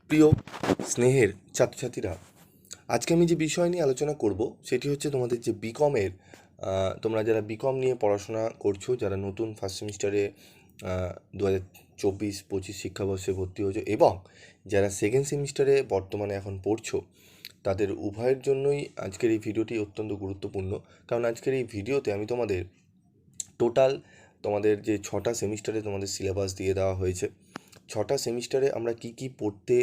প্রিয় স্নেহের ছাত্রছাত্রীরা, আজকে আমি যে বিষয় নিয়ে আলোচনা করব সেটি হচ্ছে তোমাদের যে বিকমের, তোমরা যারা বিকম নিয়ে পড়াশোনা করছো, যারা নতুন ফার্স্ট সেমিস্টারে 2024-25 শিক্ষাবর্ষে ভর্তি হয়েছো এবং যারা সেকেন্ড সেমিস্টারে বর্তমানে এখন পড়ছো, তাদের উভয়ের জন্যই আজকের এই ভিডিওটি অত্যন্ত গুরুত্বপূর্ণ। কারণ আজকের এই ভিডিওতে আমি তোমাদের টোটাল তোমাদের যে 6টা সেমিস্টারে তোমাদের সিলেবাস দিয়ে দেওয়া হয়েছে। 6টা সেমিস্টারে আমরা কি কি পড়তে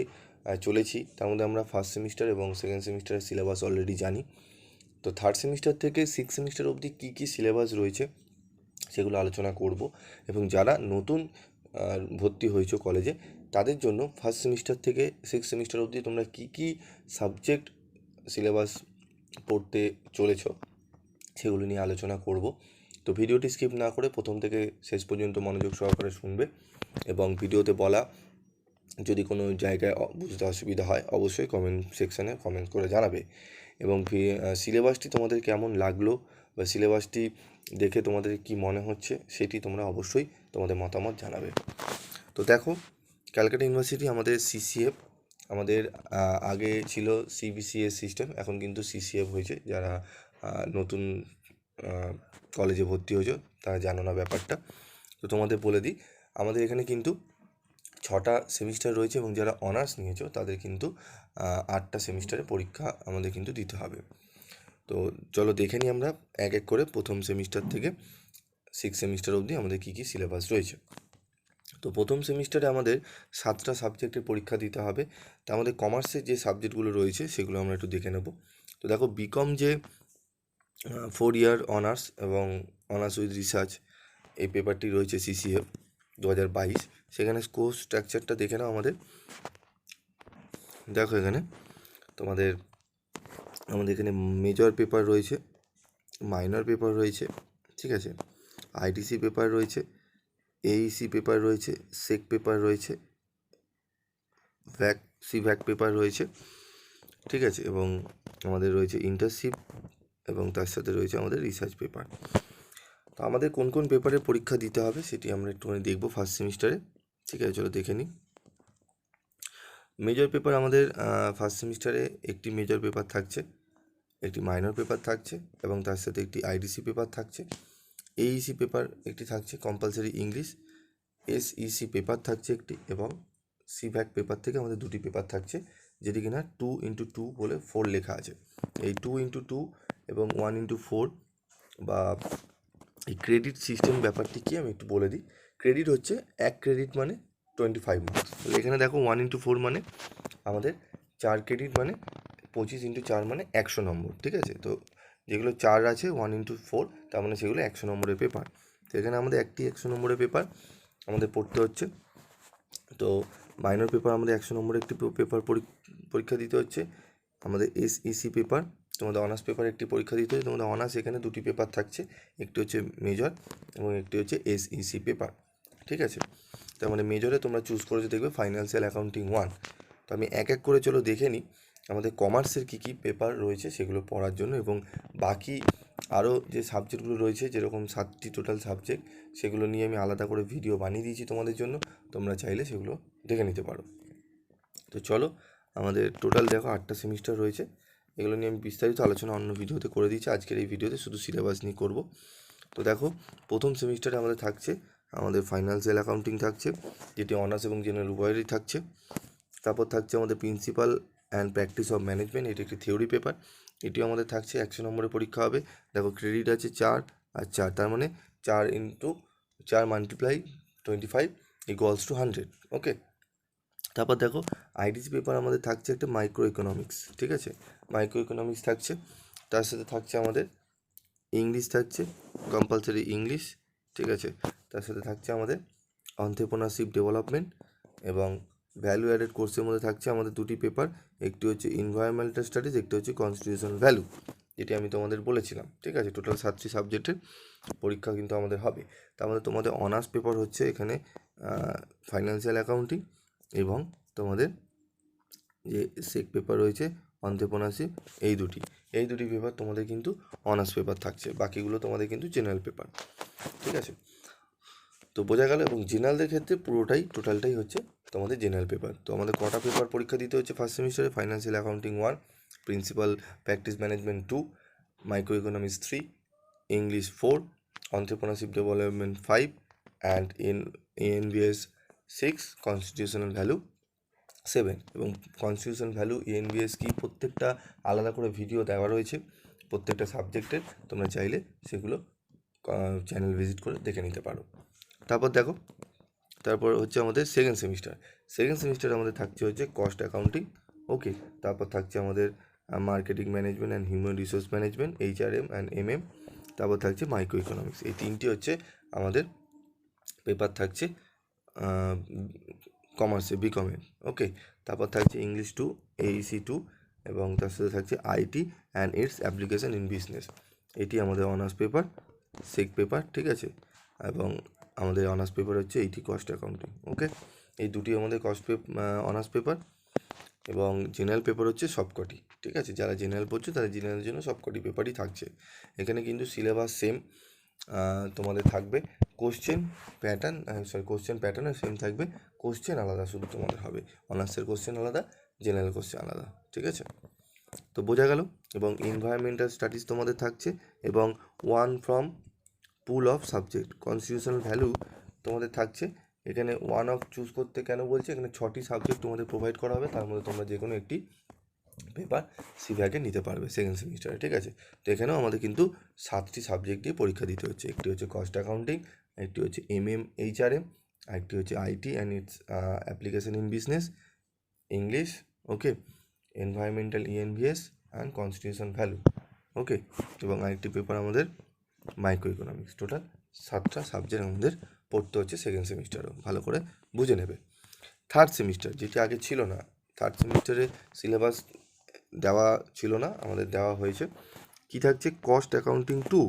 চলেছি, তার মধ্যে আমরা ফার্স্ট সেমিস্টার এবং সেকেন্ড সেমিস্টারের সিলেবাস অলরেডি জানি। তো থার্ড সেমিস্টার থেকে সিক্স সেমিস্টার অবধি কী কী সিলেবাস রয়েছে সেগুলো আলোচনা করব। এবং যারা নতুন ভর্তি হয়েছো কলেজে, তাদের জন্য ফার্স্ট সেমিস্টার থেকে সিক্স সেমিস্টার অবধি তোমরা কী কী সাবজেক্ট সিলেবাস পড়তে চলেছো সেগুলো নিয়ে আলোচনা করব। তো ভিডিওটি স্কিপ না করে প্রথম থেকে শেষ পর্যন্ত মনোযোগ সহকারে শুনবে এবং ভিডিওতে বলা যদি কোনো জায়গায় বুঝতে অসুবিধা হয় অবশ্যই কমেন্ট সেকশানে কমেন্ট করে জানাবে। এবং সিলেবাসটি তোমাদের কেমন লাগলো বা সিলেবাসটি দেখে তোমাদের কি মনে হচ্ছে সেটি তোমরা অবশ্যই তোমাদের মতামত জানাবে। তো দেখো, ক্যালকাটা ইউনিভার্সিটি আমাদের সিসিএফ, আমাদের আগে ছিল সিবিসিএস সিস্টেম, এখন কিন্তু সিসিএফ হয়েছে। যারা নতুন কলেজে ভর্তি হয়েছো তারা জানো না ব্যাপারটা, তো তোমাদের বলে দিই। আমাদের এখানে কিন্তু 6টা সেমিস্টার রয়েছে এবং যারা অনার্স নিয়েছো তাদের কিন্তু 8টা সেমিস্টারে পরীক্ষা আমাদের কিন্তু দিতে হবে। তো চলো দেখে নিই আমরা এক এক করে প্রথম সেমিস্টার থেকে সিক্স সেমিস্টার অবধি আমাদের কী কী সিলেবাস রয়েছে। তো প্রথম সেমিস্টারে আমাদের 7টা সাবজেক্টের পরীক্ষা দিতে হবে। তা আমাদের কমার্সের যে সাবজেক্টগুলো রয়েছে সেগুলো আমরা একটু দেখে নেব। তো দেখো, বিকম যে 4 ইয়ার অনার্স এবং অনার্স উইথ রিসার্চ এই পেপারটি রয়েছে সিসিএফ 2022, সেখানে কোর্স স্ট্রাকচারটা দেখে নাও আমাদের। দেখো এখানে তোমাদের আমাদের এখানে মেজর পেপার রয়েছে, মাইনর পেপার রয়েছে, ঠিক আছে, আইটিসি পেপার রয়েছে, এইসি পেপার রয়েছে, সেক পেপার রয়েছে, সিভ্যাক পেপার রয়েছে, ঠিক আছে, এবং আমাদের রয়েছে ইন্টার্নশিপ এবং তার সাথে রয়েছে আমাদের রিসার্চ পেপার। তো আমাদের কোন কোন পেপারের পরীক্ষা দিতে হবে সেটি আমরা একটুখানি দেখবো ফার্স্ট সেমিস্টারে, ঠিক আছে, চলো দেখে নিই। মেজর পেপার আমাদের ফার্স্ট সেমিস্টারে একটি মেজর পেপার থাকছে, একটি মাইনর পেপার থাকছে এবং তার সাথে একটি আইডিসি পেপার থাকছে, এইইসি পেপার একটি থাকছে, কম্পালসারি ইংলিশ, এসইসি পেপার থাকছে একটি, এবং সিভ্যাক পেপার থেকে আমাদের দুটি পেপার থাকছে, যেটি কিনা 2x2 বলে 4 লেখা আছে। এই 2x2 এবং 1x4 বা এই ক্রেডিট সিস্টেম ব্যাপারটি কি আমি একটু বলে দিই। ক্রেডিট হচ্ছে 1 ক্রেডিট মানে 25 মার্কস। তাহলে এখানে দেখো 1x4 মানে আমাদের 4 ক্রেডিট মানে 25x4 মানে 100 নম্বর, ঠিক আছে। তো যেগুলো 4 আছে 1x4 তার মানে সেগুলো 100 নম্বরের পেপার। তো এখানে আমাদের একটি 100 নম্বরের পেপার আমাদের পড়তে হচ্ছে। তো মাইনর পেপার আমাদের 100 নম্বরের একটি পেপার পরীক্ষা দিতে হচ্ছে। আমাদের এসইসি পেপার, তোমাদের অনার্স পেপার একটি পরীক্ষা দিতে হচ্ছে। তোমাদের অনার্স এখানে দুটি পেপার থাকছে, একটি হচ্ছে মেজর এবং একটি হচ্ছে এসইসি পেপার, ঠিক আছে। তার মানে মেজরে তোমরা চুজ করেছো দেখবে ফাইন্যান্সিয়াল অ্যাকাউন্টিং 1। তো আমি এক এক করে চলো দেখে নিই আমাদের কমার্সের কী কী পেপার রয়েছে সেগুলো পড়ার জন্য, এবং বাকি আরও যে সাবজেক্টগুলো রয়েছে যেরকম 7টি টোটাল সাবজেক্ট, সেগুলো নিয়ে আমি আলাদা করে ভিডিও বানিয়ে দিয়েছি তোমাদের জন্য, তোমরা চাইলে সেগুলো দেখে নিতে পারো। তো চলো, আমাদের টোটাল দেখো 8টা সেমিস্টার রয়েছে, এগুলো নিয়ে আমি বিস্তারিত আলোচনা অন্য ভিডিওতে করে দিয়েছি। আজকের এই ভিডিওতে শুধু সিলেবাস নিয়ে করব। তো দেখো, প্রথম সেমিস্টারে আমাদের থাকছে আমাদের ফাইন্যান্সিয়াল অ্যাকাউন্টিং থাকছে, যেটি অনার্স এবং জেনারেল উভয়েরই থাকছে। তারপর থাকছে আমাদের principal and practice of management, এটি একটি থিওরি পেপার, এটিও আমাদের থাকছে, 100 নম্বরের পরীক্ষা হবে। দেখো ক্রেডিট আছে 4 আর 4, তার মানে 4 মাল্টিপ্লাই 25 ইকুয়ালস টু 100, ওকে। তারপর দেখো আইডিসি পেপার আমাদের থাকছে একটা মাইক্রো ইকোনমিক্স, ঠিক আছে, মাইক্রো ইকোনমিক্স থাকছে। তার সাথে থাকছে আমাদের ইংলিশ থাকছে, কম্পালসারি ইংলিশ, ঠিক আছে। তার সাথে থাকছে আমাদের অন্ত্রেপ্রেনারশিপ ডেভেলপমেন্ট, এবং ভ্যালু অ্যাডেড কোর্সের মধ্যে থাকছে আমাদের দুটি পেপার, একটি হচ্ছে এনভায়রনমেন্টাল স্টাডিজ, একটি হচ্ছে কনস্টিটিউশনাল ভ্যালু, যেটি আমি তোমাদের বলেছিলাম, ঠিক আছে। টোটাল 7টি সাবজেক্টের পরীক্ষা কিন্তু আমাদের হবে। তার মধ্যে তোমাদের অনার্স পেপার হচ্ছে এখানে ফাইন্যান্সিয়াল অ্যাকাউন্টিং, এবং তোমাদের যে সেক পেপার রয়েছে অন্ত্রেপ্রেনারশিপ, এই দুটি পেপার তোমাদের কিন্তু অনার্স পেপার থাকছে, বাকিগুলো তোমাদের কিন্তু জেনারেল পেপার, ঠিক আছে। তো বোঝা গেল। এবং জেনারেলদের ক্ষেত্রে টোটালটাই হচ্ছে তোমাদের জেনারেল পেপার। তো আমাদের কটা পেপার পরীক্ষা দিতে হচ্ছে ফার্স্ট সেমিস্টারে? Financial accounting 1, principal practice management 2, micro economics 3, English 4, entrepreneurship development 5, and in ENVS 6, constitutional value 7। এবং কনস্টিটিউশন ভ্যালু ENVS কি প্রত্যেকটা আলাদা করে ভিডিও দেওয়া রয়েছে প্রত্যেকটা সাবজেক্টের, তোমরা চাইলে সেগুলো চ্যানেল ভিজিট করে দেখে নিতে পারো। তারপর হচ্ছে আমাদের সেকেন্ড সেমিস্টার আমাদের থাকছে হচ্ছে কস্ট অ্যাকাউন্টিং, ওকে। তারপর থাকছে আমাদের marketing management and human resource management, HRM and MM। তারপর থাকছে মাইক্রো ইকোনমিক্স। এই তিনটি হচ্ছে আমাদের পেপার থাকছে কমার্সে, বিকমে, ওকে। তারপর থাকছে ইংলিশ 2, AEC 2, এবং তার সাথে থাকছে IT and it's application in business. এটি আমাদের অনার্স পেপার, সেক পেপার, ঠিক আছে। এবং আমাদের অনার্স পেপার হচ্ছে এইটি কস্ট অ্যাকাউন্টিং, ওকে। এই দুটি আমাদের অনার্স পেপার। এবং জেনারেল পেপার হচ্ছে সবকটি, ঠিক আছে। যারা জেনারেল পড়ছে তাদের জেনারেলের জন্য সবকটি পেপারই থাকছে। এখানে কিন্তু সিলেবাস সেম তোমাদের থাকবে। কোশ্চেন প্যাটার্নও সেম থাকবে, কোশ্চেন আলাদা শুধু তোমাদের হবে। অনার্সের কোশ্চেন আলাদা, জেনারেল কোশ্চেন আলাদা, ঠিক আছে। তো বোঝা গেল। এবং এনভায়রনমেন্টাল স্টাডিজ তোমাদের থাকছে, এবং 1 from pool of subject. Constitutional value তোমাদের থাকছে। এখানে 1 অফ চুজ করতে কেন বলছে? এখানে 6টি সাবজেক্ট তোমাদের প্রোভাইড করা হবে, তার মধ্যে তোমরা যে কোনো একটি পেপার সিভ্যাকে নিতে পারবে সেকেন্ড সেমিস্টারে, ঠিক আছে। তো এখানেও আমাদের কিন্তু 7টি সাবজেক্ট দিয়ে পরীক্ষা দিতে হচ্ছে। একটি হচ্ছে কস্ট অ্যাকাউন্টিং, একটি হচ্ছে MM HRM, আরেকটি হচ্ছে IT and it's application in business, English, okay, environmental ENVS and constitution value, okay. এবং আরেকটি পেপার আমাদের মাইক্রো ইকোনমিক্স। টোটাল 7টা সাবজেক্ট আমাদের পড়তে হচ্ছে সেকেন্ড সেমিস্টারও, ভালো করে বুঝে নেবে। থার্ড সেমিস্টার যেটি আগে ছিল না, থার্ড সেমিস্টারে সিলেবাস দেওয়া ছিল না, আমাদের দেওয়া হয়েছে। কি থাকছে? Cost accounting 2।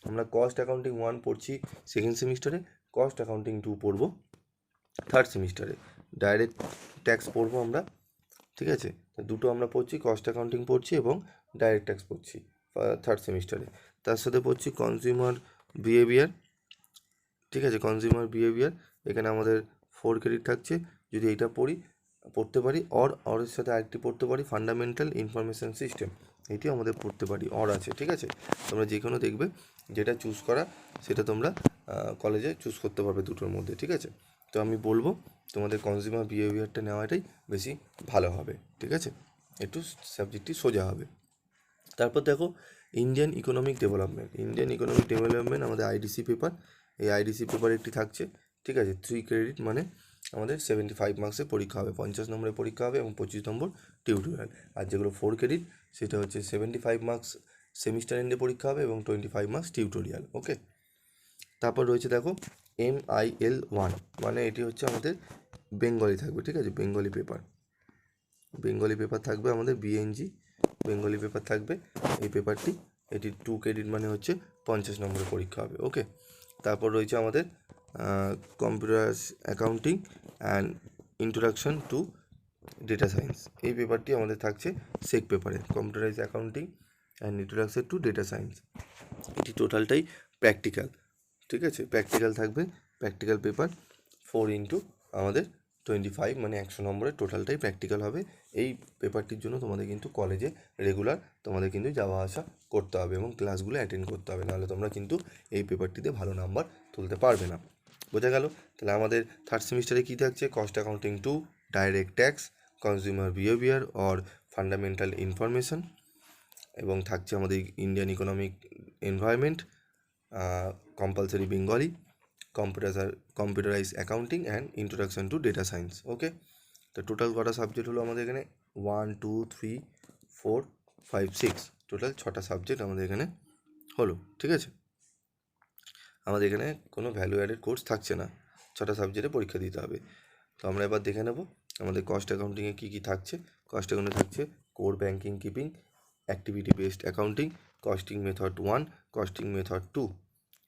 আমরা কস্ট অ্যাকাউন্টিং 1 পড়ছি সেকেন্ড সেমিস্টারে, কস্ট অ্যাকাউন্টিং 2 পড়বো থার্ড সেমিস্টারে। ডাইরেক্ট ট্যাক্স পড়বো আমরা, ঠিক আছে। দুটো আমরা পড়ছি, কস্ট অ্যাকাউন্টিং পড়ছি এবং ডাইরেক্ট ট্যাক্স পড়ছি থার্ড সেমিস্টারে। তার সাথে পড়ছি কনজিউমার বিহেভিয়ার, ঠিক আছে। কনজিউমার বিহেভিয়ার এখানে আমাদের 4 ক্রেডিট থাকছে। যদি এইটা পড়তে পারি, এর সাথে আরেকটি পড়তে পারি ফান্ডামেন্টাল ইনফরমেশন সিস্টেম, এটিও আমাদের পড়তে পারি, আছে, ঠিক আছে। তোমরা যে কোনো দেখবে যেটা চুজ করা সেটা তোমরা কলেজে চুজ করতে পারবে দুটোর মধ্যে, ঠিক আছে। তো আমি বলবো তোমাদের কনজিউমার বিহেভিয়ারটা নেওয়াটাই বেশি ভালো হবে, ঠিক আছে। একটু সাবজেক্টটি সোজা হবে। তারপর দেখো ইন্ডিয়ান ইকোনমিক ডেভেলপমেন্ট আমাদের IDC পেপার। এই IDC পেপার একটি থাকছে, ঠিক আছে। 3 ক্রেডিট মানে আমাদের 75 মার্কসের পরীক্ষা হবে, 50 নম্বরের পরীক্ষা হবে এবং 25 নম্বর টিউটোরিয়াল। আর যেগুলো 4 ক্রেডিট সেটা হচ্ছে 75 মার্কস সেমিস্টার এন্ডে পরীক্ষা হবে এবং 25 মার্কস টিউটোরিয়াল, ওকে। তারপর রয়েছে দেখো MIL 1, মানে এটি হচ্ছে আমাদের বেঙ্গলি থাকবে, ঠিক আছে। বেঙ্গলি পেপার থাকবে আমাদের BNG বেঙ্গলি পেপার থাকবে এই পেপারটি। এটি 2 ক্রেডিট মানে হচ্ছে 50 নম্বরের পরীক্ষা হবে, ওকে। তারপর রয়েছে আমাদের computer accounting and introduction to data science. এই পেপারটি আমাদের থাকছে সেক পেপারে, computerise accounting and introduction to data science. এটি টোটালটাই প্র্যাকটিক্যাল, ঠিক আছে। প্র্যাকটিক্যাল থাকবে, প্র্যাকটিক্যাল পেপার 4 ইন্টু আমাদের 25 মানে 100 নম্বরের টোটালটাই প্র্যাকটিক্যাল হবে। এই পেপারটির জন্য তোমাদের কিন্তু কলেজে রেগুলার তোমাদের কিন্তু যাওয়া আসা করতে হবে এবং ক্লাসগুলো অ্যাটেন্ড করতে হবে, নাহলে তোমরা কিন্তু এই পেপারটিতে ভালো নাম্বার তুলতে পারবে না। বোঝা গেল? তাহলে আমাদের থার্ড সেমিস্টারে কী থাকছে? Cost accounting 2, direct tax, consumer behaviour or fundamental information, এবং থাকছে আমাদের Indian economic environment, compulsory Bengali, computerise accounting and introduction to data science, okay. তো টোটাল কটা সাবজেক্ট হলো আমাদের এখানে? 1 2 3 4 5 6, টোটাল 6টা সাবজেক্ট আমাদের এখানে হলো, ঠিক আছে। আমাদের এখানে কোনো ভ্যালু অ্যাডেড কোর্স থাকছে না, 6টা সাবজেক্টে পরীক্ষা দিতে হবে। তো আমরা এবার দেখে নেব আমাদের কস্ট অ্যাকাউন্টিংয়ে কী কী থাকছে। কস্ট অ্যাকাউন্টে থাকছে core banking keeping, activity based accounting, costing method 1, costing method 2,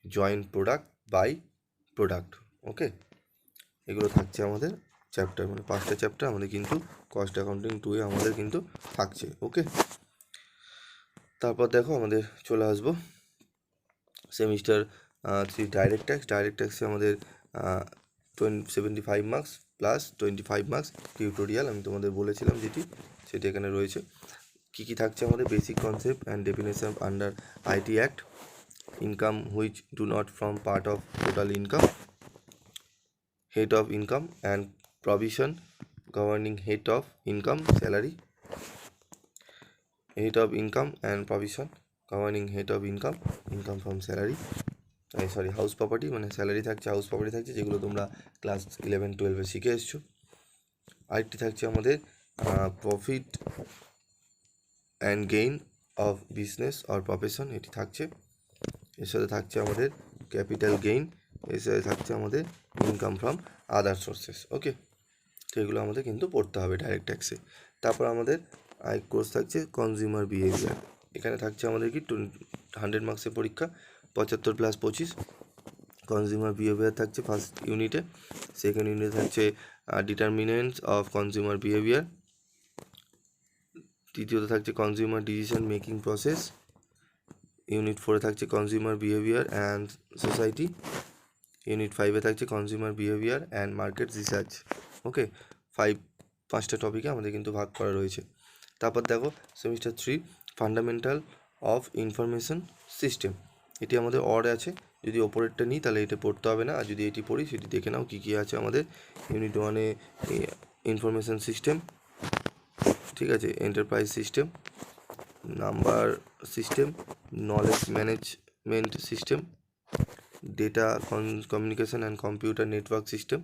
joint product by product, okay. এগুলো থাকছে আমাদের চ্যাপ্টার, মানে 5টা চ্যাপ্টার আমাদের কিন্তু কস্ট অ্যাকাউন্টিং 2 এ আমাদের কিন্তু থাকছে, ওকে। তারপর দেখো আমাদের চলে আসবো সেমিস্টার 3 ডাইরেক্ট ট্যাক্সে আমাদের 75 মার্কস প্লাস 25 মার্কস টিউটোরিয়াল আমি তোমাদের বলেছিলাম সেটি এখানে রয়েছে। কী কী থাকছে আমাদের basic concept and definition under IT act, income which do not form part of total income, head of income and provision governing head of income salary, head of income and provision governing head of income, income from salary, house property, মানে salary থাকছে, house property থাকছে, যেগুলো তোমরা class 11-12 শিখে এসছো। আরেকটি থাকছে আমাদের profit and gain of business or profession, এটি থাকছে। এর সাথে থাকছে আমাদের ক্যাপিটাল গেইন, এর সাথে থাকছে আমাদের ইনকাম ফ্রম আদার সোর্সেস। ওকে, তো এগুলো আমাদের কিন্তু পড়তে হবে ডাইরেক্ট ট্যাক্সে। তারপর আমাদের আরেক কোর্স থাকছে কনজিউমার বিহেভিয়ার। এখানে থাকছে আমাদের কি 100 মার্কসের পরীক্ষা, 75 + 25। কনজিউমার বিহেভিয়ার থাকছে ফার্স্ট ইউনিটে, সেকেন্ড ইউনিটে থাকছে ডিটারমিনেন্টস অফ কনজিউমার বিহেভিয়ার, তৃতীয়তে থাকছে consumer decision making process, unit 4-এ থাকছে consumer behaviour and society, unit 5-এ থাকছে consumer behaviour and market research. Okay, 5টা টপিকে আমাদের কিন্তু ভাগ করা রয়েছে। তারপর দেখো semester 3 fundamental of information system, এটি আমাদের অড আছে, যদি ওপরেরটা নিই তাহলে এটা পড়তে হবে না, আর যদি এটি পড়ি সেটি দেখে নাও কী কী আছে আমাদের। ইউনিট 1-এ ইনফরমেশন সিস্টেম, ঠিক আছে, enterprise system, number system, knowledge management system, data communication and computer network system.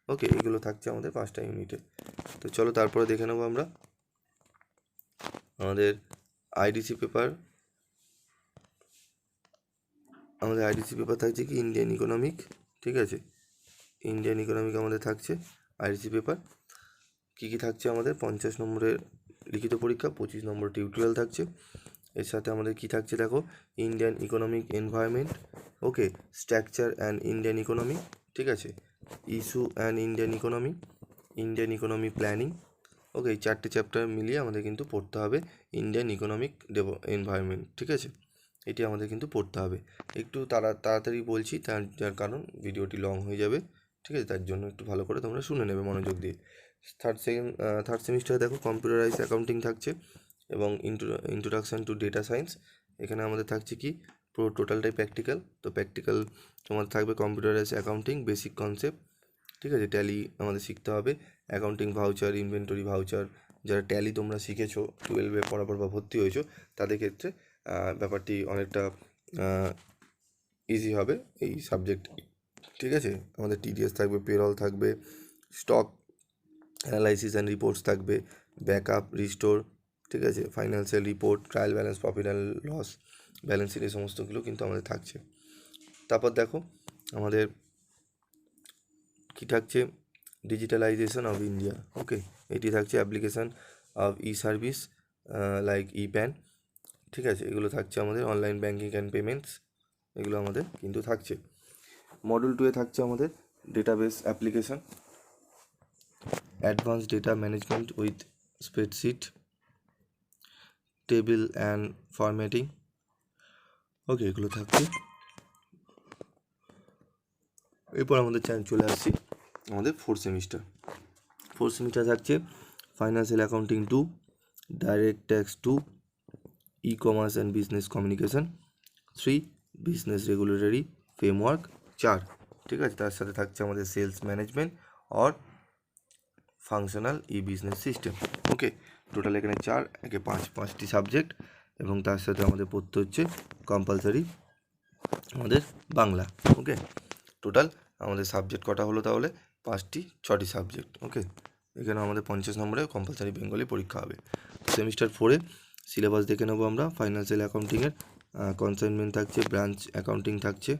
Okay, এগুলো থাকছে আমাদের 5টা ইউনিটে। তো চলো তারপরে দেখে নেবো আমরা আমাদের আইডিসি পেপার। আমাদের আইডিসি পেপার থাকছে কি ইন্ডিয়ান ইকোনমিক, ঠিক আছে, ইন্ডিয়ান ইকোনমিক আমাদের থাকছে আইডিসি পেপার। কী কী থাকছে আমাদের 50 নম্বরের লিখিত পরীক্ষা, 25 নম্বর টিউটোরিয়াল থাকছে। এর সাথে আমাদের কি থাকছে দেখো, Indian economic environment, okay, structure and Indian economy, ঠিক আছে, issue and Indian economy, Indian economy planning. Okay, এই 4টে চ্যাপ্টার মিলিয়ে আমাদের কিন্তু পড়তে হবে ইন্ডিয়ান ইকোনমিক এনভায়রনমেন্ট, ঠিক আছে, এটি আমাদের কিন্তু পড়তে হবে। একটু তাড়াতাড়ি বলছি, যার কারণ ভিডিওটি লং হয়ে যাবে, ঠিক আছে, তার জন্য একটু ভালো করে তোমরা শুনে নেবে মনোযোগ দিয়ে। থার্ড সেমিস্টারে দেখো কম্পিউটারাইজ অ্যাকাউন্টিং থাকছে এবং ইন্ট্রোডাকশান টু ডেটা সায়েন্স। এখানে আমাদের থাকছে কি পুরো টোটালটাই প্র্যাকটিক্যাল। তো প্র্যাকটিক্যাল তোমাদের থাকবে কম্পিউটারাইজ অ্যাকাউন্টিং বেসিক কনসেপ্ট, ঠিক আছে, ট্যালি আমাদের শিখতে হবে, অ্যাকাউন্টিং ভাউচার, ইনভেন্টরি ভাউচার। যারা ট্যালি তোমরা শিখেছো 12-এ পড়ার বা ভর্তি হয়েছো, তাদের ক্ষেত্রে ব্যাপারটি অনেকটা ইজি হবে এই সাবজেক্ট, ঠিক আছে। আমাদের টিডিএস থাকবে, পেরল থাকবে, স্টক অ্যানালাইসিস অ্যান্ড রিপোর্টস থাকবে, ব্যাকআপ, রিস্টোর, ঠিক আছে, financial report, trial balance, profit and loss, balance sheet, এই সমস্তগুলো কিন্তু আমাদের থাকছে। তারপর দেখো আমাদের কি থাকছে, ডিজিটালাইজেশন অফ ইন্ডিয়া। ওকে, এটি থাকছে application of E service like E pan, ঠিক আছে, এগুলো থাকছে আমাদের অনলাইন ব্যাঙ্কিং অ্যান্ড পেমেন্টস, এগুলো আমাদের কিন্তু থাকছে। মডিউল 2-এ থাকছে আমাদের database application, advance data management with spreadsheet, table and formatting. Okay, এগুলো থাকছে। এরপর আমাদের চলে আসছি আমাদের ফোর্থ সেমিস্টার থাকছে financial accounting 2, direct tax 2, e commerce and business communication 3, business regulatory framework 4, ঠিক আছে, তার সাথে থাকছে আমাদের sales management or functional e business system. Okay, total এখানে 4, একে 5টি সাবজেক্ট, এবং তার সাথে আমাদের পড়তে হচ্ছে কম্পালসারি আমাদের বাংলা। ওকে, টোটাল আমাদের সাবজেক্ট কটা হলো তাহলে 6টি সাবজেক্ট। ওকে, এখানে আমাদের 50 নম্বরে কম্পালসারি বেঙ্গলি পরীক্ষা হবে। সেমিস্টার 4-এ সিলেবাস দেখে নেবো আমরা। ফাইন্যান্সিয়াল অ্যাকাউন্টিংয়ের কনসাইনমেন্ট থাকছে, ব্রাঞ্চ অ্যাকাউন্টিং থাকছে,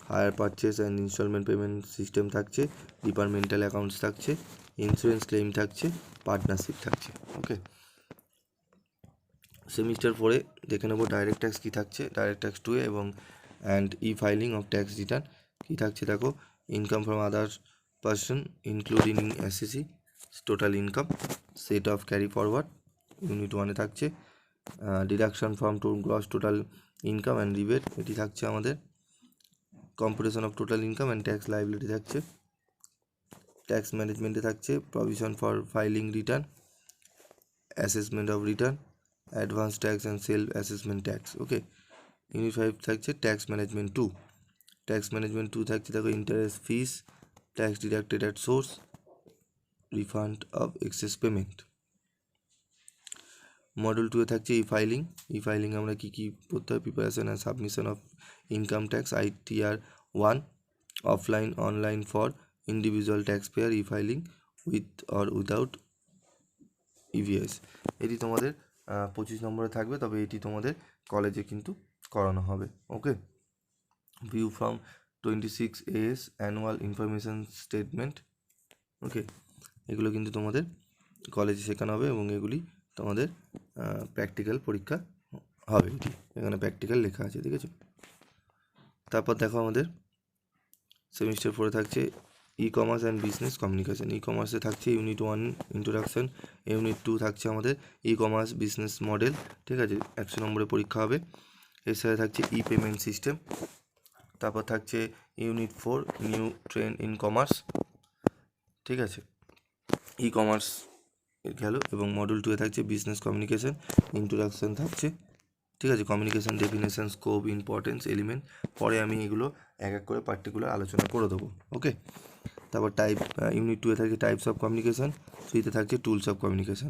hire purchase and instalment payment system থাকছে, ডিপার্টমেন্টাল অ্যাকাউন্টস থাকছে, ইন্স্যুরেন্স ক্লেম থাকছে, পার্টনারশিপ থাকছে। ওকে, সেমিস্টার 4-এ দেখে নেবো ডাইরেক্ট ট্যাক্স কী থাকছে, ডাইরেক্ট ট্যাক্স 2-এ, এবং and e filing of tax return কী থাকছে দেখো, income from other person including SSC, total income, set off carry forward unit 1-এ থাকছে, deduction from to gross total income and rebate, এটি থাকছে আমাদের computation of total income and tax liability থাকছে। Tax ম্যানেজমেন্টে থাকছে provision for filing return, assessment of return, advance tax and self assessment tax. Okay, unit 5 থাকছে tax management 2। Tax management 2 থাকছে দেখো interest fees, tax deducted at source, refund of excess payment. Model 2 এ থাকছে e filing. E filing আমরা কী কী করতে হয়? Preparation and submission of income tax ITR 1, offline online for individual tax payer, e filing with or without EVS। এটি তোমাদের 25 নম্বরে থাকবে, তবে এটি তোমাদের কলেজে কিন্তু করানো হবে। Okay, view from 26 AS annual information statement. Okay, এগুলো কিন্তু তোমাদের কলেজে শেখানো হবে এবং এগুলি তোমাদের প্র্যাকটিক্যাল পরীক্ষা হবে। এটি এখানে প্র্যাকটিক্যাল লেখা আছে, ঠিক আছে। তারপর দেখো আমাদের সেমিস্টার 4 থাকছে e commerce and business communication. ই কমার্সে থাকছে ইউনিট 1 ইন্ট্রোডাকশন, ইউনিট 2 থাকছে আমাদের ই কমার্স বিজনেস মডেল, ঠিক আছে, 100 নম্বরে পরীক্ষা হবে। এর সাথে থাকছে ই পেমেন্ট সিস্টেম। তারপর থাকছে unit 4 new trend in commerce, ঠিক আছে, ই কমার্স গেল। এবং মডেল 2 এ থাকছে বিজনেস কমিউনিকেশন, ইন্ট্রোডাকশন থাকছে, ঠিক আছে, communication definition, scope, importance, element. পরে আমি এগুলো এক এক করে পার্টিকুলার আলোচনা করে দেবো। ওকে, তারপর ইউনিট 2 এ থাকছে টাইপস অফ কমিউনিকেশন, 3তে থাকছে টুলস অফ কমিউনিকেশন।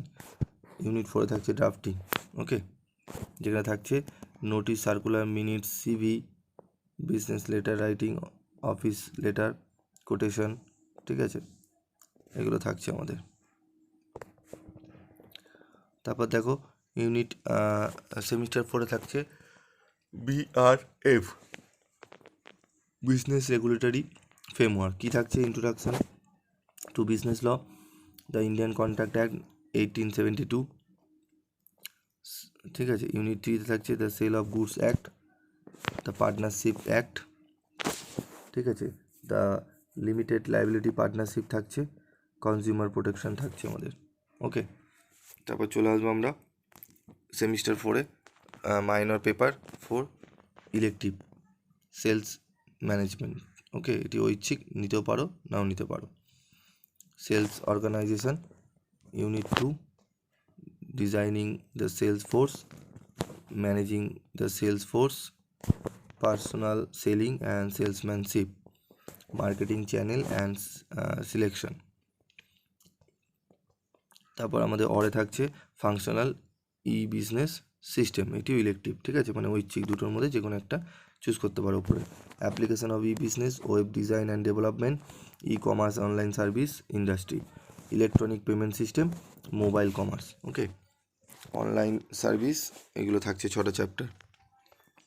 ইউনিট 4 এ থাকছে ড্রাফটিং। ওকে, যেখানে থাকছে notice, circular, minutes, CV, business letter writing, office letter, quotation, ঠিক আছে, এগুলো থাকছে আমাদের। তারপর দেখো ইউনিট সেমিস্টার 4 থাকছে BRF, বিজনেস রেগুলেটরি ফ্রেমওয়ার্ক। কী থাকছে? Introduction to business law, the Indian contract act 1872, ঠিক আছে। ইউনিট 3তে থাকছে the sale of goods act, the partnership act, ঠিক আছে, দ্য লিমিটেড লাইবিলিটি পার্টনারশিপ থাকছে, কনজিউমার প্রোটেকশন থাকছে আমাদের। ওকে, তারপর চলে আসবো আমরা সেমিস্টার 4-এ minor paper 4 elective sales management. Okay, এটি ঐচ্ছিক, নিতেও পারো নাও নিতে পারো। Sales organisation, unit 2 designing the sales force, managing the sales force, personal selling and salesmanship, marketing channel and selection. তারপর আমাদের অরে থাকছে ফাংশনাল ই বিজনেস সিস্টেম, এটিও ইলেকটিভ, ঠিক আছে, মানে ঐচ্ছিক, দুটোর মধ্যে যে কোনো একটা চুজ করতে পারো উপরে। Application of E business, web design and development, e commerce online service industry, electronic payment system, mobile commerce. Okay, online service, এগুলো থাকছে 6টা চ্যাপ্টার।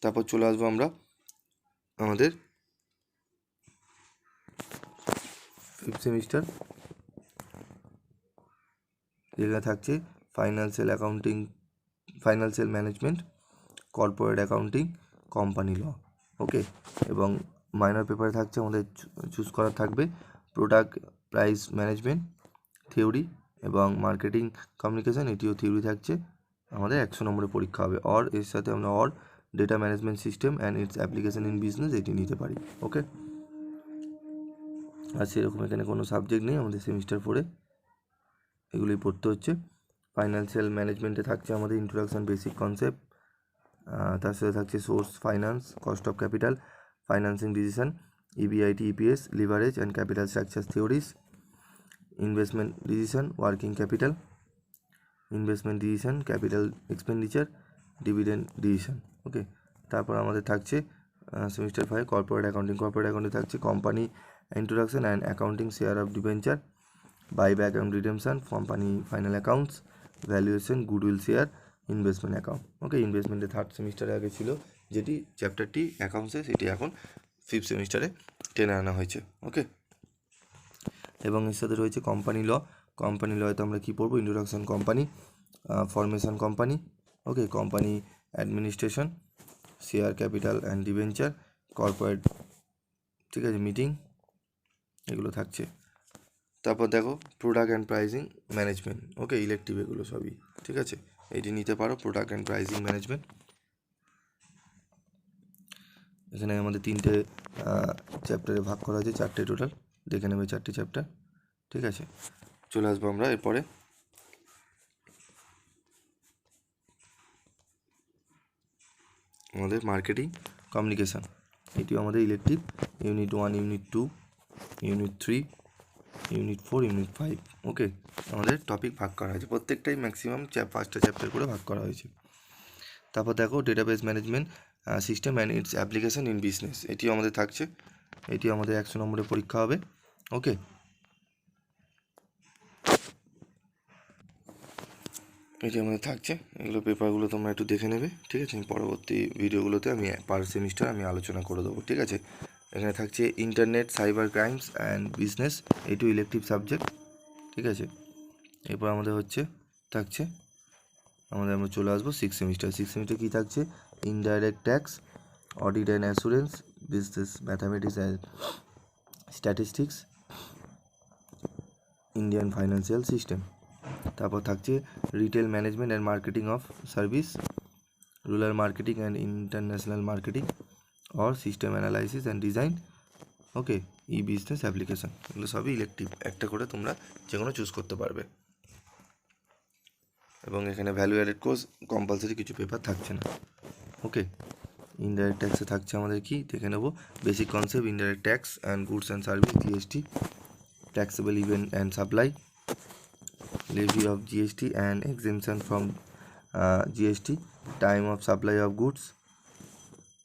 তারপর চলে আসবো আমরা আমাদের 5th সেমিস্টার, যেখানে থাকছে financial accounting, financial management, corporate accounting, company law. Okay, এবং মাইনর পেপারে থাকছে আমাদের চুজ করা থাকবে প্রোডাক্ট প্রাইস ম্যানেজমেন্ট থিওরি এবং মার্কেটিং কমিউনিকেশন, এটিও থিওরি থাকছে আমাদের 100 নম্বরের পরীক্ষা হবে। অর এর সাথে আমরা data management system and it's application in business, এটি নিতে পারি। ওকে, আর সেরকম এখানে কোনো সাবজেক্ট নেই আমাদের সেমিস্টার 4-এ, এগুলোই পড়তে হচ্ছে। ফাইন্যান্সিয়াল ম্যানেজমেন্টে থাকছে আমাদের ইন্ট্রোডাকশন বেসিক কনসেপ্ট, তার সাথে থাকছে source finance, cost of capital, financing decision, EBIT EPS, leverage and capital structure theories, investment decision, working capital, investment decision, capital expenditure, dividend decision. Okay, তারপর আমাদের থাকছে semester 5 corporate accounting. Corporate accounting থাকছে company introduction and accounting, share of debenture, buyback and redemption, company final accounts, valuation, goodwill share, investment account. Okay, ইনভেস্টমেন্টে 3rd সেমিস্টারে আগে ছিল যেটি চ্যাপ্টারটি অ্যাকাউন্টসে, সেটি এখন 5th সেমিস্টারে টেনে আনা হয়েছে। ওকে, এবং এর সাথে রয়েছে কোম্পানি ল। কোম্পানি লতে আমরা কী পড়বো? Introduction company, formation company, okay, company administration, share capital and debenture, corporate, ঠিক আছে, মিটিং, এগুলো থাকছে। তারপর দেখো product and pricing management. Okay, elective এগুলো সবই, ঠিক আছে, এটি নিতে পারো প্রোডাক্ট অ্যান্ড প্রাইসিং ম্যানেজমেন্ট। এখানে আমাদের 3টে চ্যাপ্টারে ভাগ করা হয়েছে, 4টে টোটাল, দেখে নেবে 4টে চ্যাপ্টার। ঠিক আছে, চলে আসবো আমরা এরপরে আমাদের মার্কেটিং কমিউনিকেশান। এটিও আমাদের elective, unit 1, unit 2, unit 3, unit 4, unit 5। ওকে, আমাদের টপিক ভাগ করা হয়েছে, প্রত্যেকটাই ম্যাক্সিমাম 5টা চ্যাপ্টার করে ভাগ করা হয়েছে। তারপর দেখো database management system and it's application in business, এটিও আমাদের থাকছে। এটি আমাদের 100 নম্বরের পরীক্ষা হবে। ওকে, এটি আমাদের থাকছে। এগুলো পেপারগুলো তোমরা একটু দেখে নেবে। ঠিক আছে, পরবর্তী ভিডিওগুলোতে আমি পার সেমিস্টার আমি আলোচনা করে দেবো। ঠিক আছে, এখানে থাকছে internet, cyber crimes and business, এটিও ইলেকটিভ সাবজেক্ট। ঠিক আছে, এরপর আমাদের থাকছে আমরা চলে আসবো 6 সেমিস্টার। 6 সেমিস্টার কী থাকছে? Indirect tax, audit and assurance, business mathematics and statistics, Indian financial system. তারপর থাকছে retail management and marketing of service, rural marketing and international marketing or system analysis and design. Okay, E business application, এগুলো সবই elective, একটা করে তোমরা যে কোনো choose করতে পারবে। এবং এখানে ভ্যালু অ্যাডেড কোর্স কম্পালসারি কিছু পেপার থাকছে না। ওকে, ইনডাইরেক্ট ট্যাক্সে থাকছে আমাদের কি দেখে নেব, basic concept indirect tax and goods and service, GST, taxable event and supply, levy of GST and exemption from GST, time of supply of goods,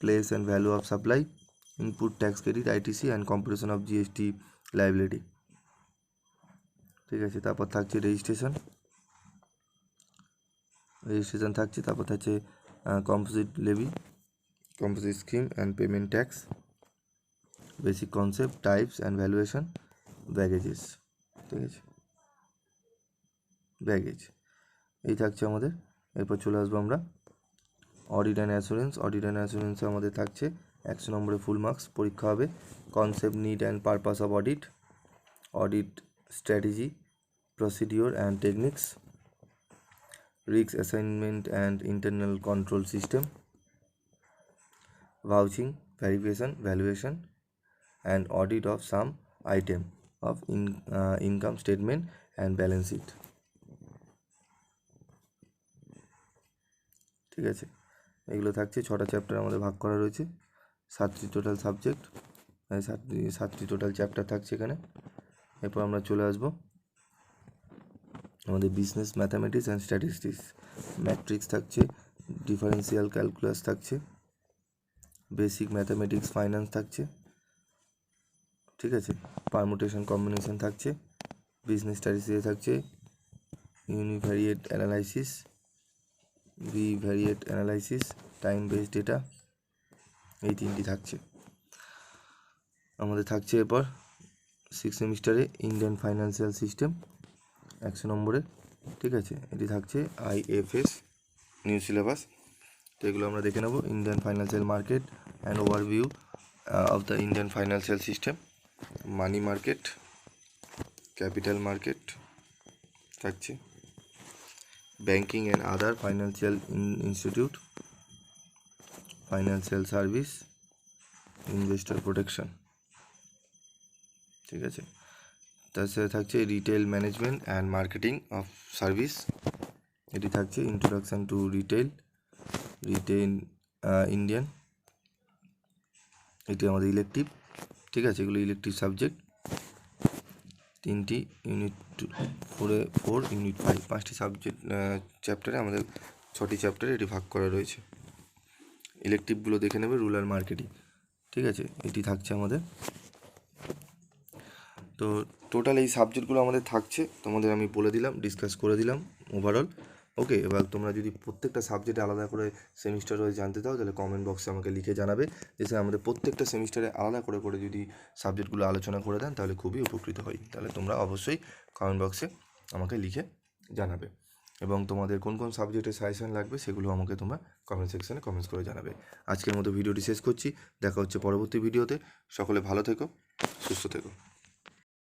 place and value of supply, input tax credit ITC and computation of GST liability। ঠিক আছে, তারপর থাকছে registration থাকছে। তারপর থাকছে composite levy, composite scheme and payment tax, basic concept, types and valuation, baggages. ঠিক আছে, baggage এই থাকছে আমাদের। এরপর চলে আসবো আমরা audit and assurance. Audit and অ্যাসুরেন্সে আমাদের থাকছে 100 নম্বরে ফুল মার্কস পরীক্ষা হবে। Concept, need and purpose of audit, audit strategy, procedure and techniques, risk assignment and internal control system, vouching, verification, valuation and audit of some item of income statement and balance sheet. ঠিক আছে, এগুলো থাকছে। 6টা chapter আমাদের ভাগ করা রয়েছে, 7টি টোটাল সাবজেক্ট, 7টি টোটাল চ্যাপ্টার থাকছে এখানে। এরপর আমরা চলে আসবো আমাদের business mathematics and statistics, matrix থাকছে, ডিফারেন্সিয়াল ক্যালকুলাস থাকছে, বেসিক ম্যাথামেটিক্স ফাইন্যান্স থাকছে। ঠিক আছে, পারমুটেশন কম্বিনেশন থাকছে, বিজনেস স্ট্যাটিস্টিক্স থাকছে, univariate analysis, bivariate analysis, time based data, এই 3টি থাকছে আমাদের। থাকছে এরপর 6 সেমিস্টারে ইন্ডিয়ান ফাইন্যান্সিয়াল সিস্টেম 100 নম্বরে। ঠিক আছে, এটি থাকছে IFS নিউ সিলেবাস। তো এগুলো আমরা দেখে নেব। Indian financial market and overview of the Indian financial system, money market, capital market থাকছে, banking and other financial institute, financial service, investor protection. ঠিক আছে, তার সাথে থাকছে retail management and marketing of service, এটি থাকছে ইন্ট্রোডাকশান টু রিটেল ইন্ডিয়ান, এটি আমাদের ইলেকটিভ। ঠিক আছে, এগুলো ইলেকটিভ সাবজেক্ট। 3টি ইউনিট 4 ইউনিট 5, 5টি সাবজেক্ট চ্যাপ্টারে আমাদের 6টি চ্যাপ্টারে এটি ভাগ করা রয়েছে। ইলেকটিভগুলো দেখে নেবে, রুরাল মার্কেটিং। ঠিক আছে, এটি থাকছে আমাদের। তো টোটাল এই সাবজেক্টগুলো আমাদের থাকছে, তোমাদের আমি বলে দিলাম, ডিসকাস করে দিলাম ওভারঅল। ওকে, এবার তোমরা যদি প্রত্যেকটা সাবজেক্টে আলাদা করে সেমিস্টার ওয়াইজ জানতে চাও তাহলে কমেন্ট বক্সে আমাকে লিখে জানাবে, যে স্যার আমাদের প্রত্যেকটা সেমিস্টারে আলাদা করে করে যদি সাবজেক্টগুলো আলোচনা করে দেন তাহলে খুবই উপকৃত হই। তাহলে তোমরা অবশ্যই কমেন্ট বক্সে আমাকে লিখে জানাবে, এবং তোমাদের কোন কোন সাবজেক্টের সাজেশন লাগবে সেগুলো আমাকে তোমরা কমেন্ট সেকশনে কমেন্টস করে জানাবে। আজকের মতো ভিডিওটি শেষ করছি, দেখা হচ্ছে পরবর্তী ভিডিওতে। সকলে ভালো থেকো, সুস্থ থেকো।